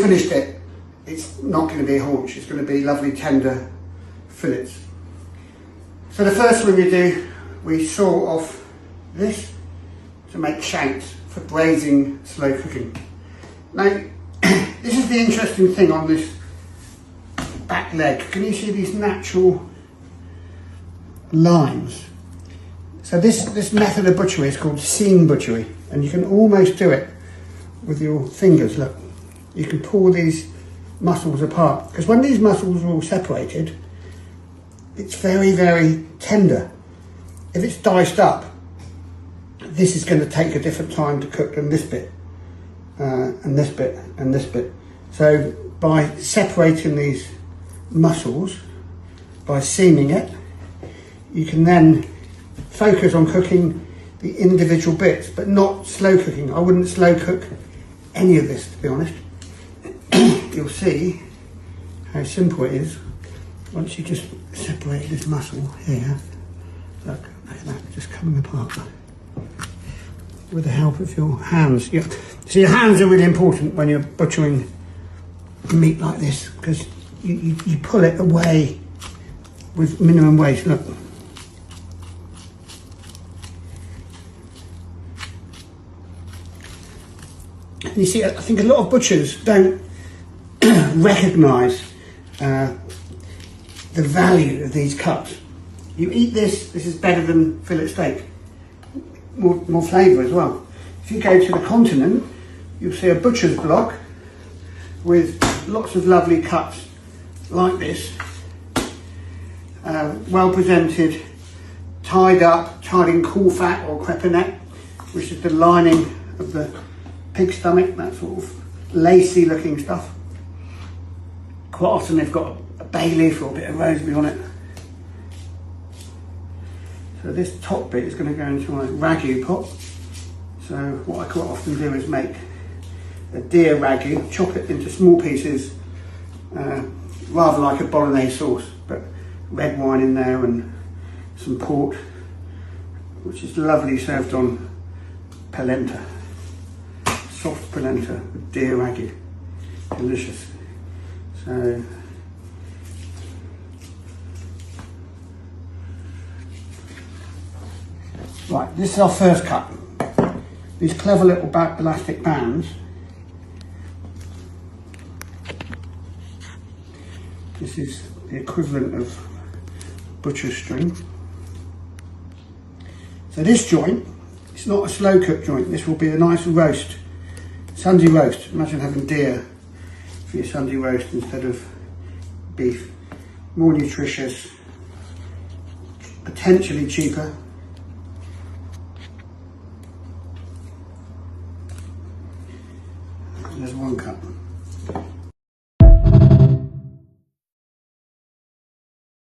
finished it, it's not going to be a haunch, it's going to be lovely tender fillets. So the first thing we do, we saw off this to make shanks for braising slow cooking. Now, this is the interesting thing on this back leg. Can you see these natural lines? So this method of butchery is called seam butchery, and you can almost do it with your fingers. Look, you can pull these muscles apart, because when these muscles are all separated, it's very, very tender. If it's diced up, this is going to take a different time to cook than this bit, and this bit, and this bit. So by separating these muscles, by seaming it, you can then focus on cooking the individual bits, but not slow cooking. I wouldn't slow cook any of this, to be honest. You'll see how simple it is once you just separate this muscle here. Look at that, just coming apart with the help of your hands. So your hands are really important when you're butchering meat like this, because you pull it away with minimum waste. Look. And you see, I think a lot of butchers don't recognise the value of these cuts. You eat this is better than fillet steak. More flavour as well. If you go to the continent, you'll see a butcher's block with lots of lovely cuts like this, well presented, tied in cool fat or crepinette, which is the lining of the pig stomach, that sort of lacy looking stuff. Quite often they've got a bay leaf or a bit of rosemary on it. So this top bit is going to go into my ragu pot. So what I quite often do is make a deer ragu, chop it into small pieces, rather like a bolognese sauce, but red wine in there and some port, which is lovely served on polenta, soft polenta with deer ragu, delicious. So right, this is our first cut. These clever little elastic bands. This is the equivalent of butcher's string. So this joint, it's not a slow cook joint. This will be a nice roast, Sunday roast. Imagine having deer for your Sunday roast instead of beef. More nutritious, potentially cheaper. There's one cut.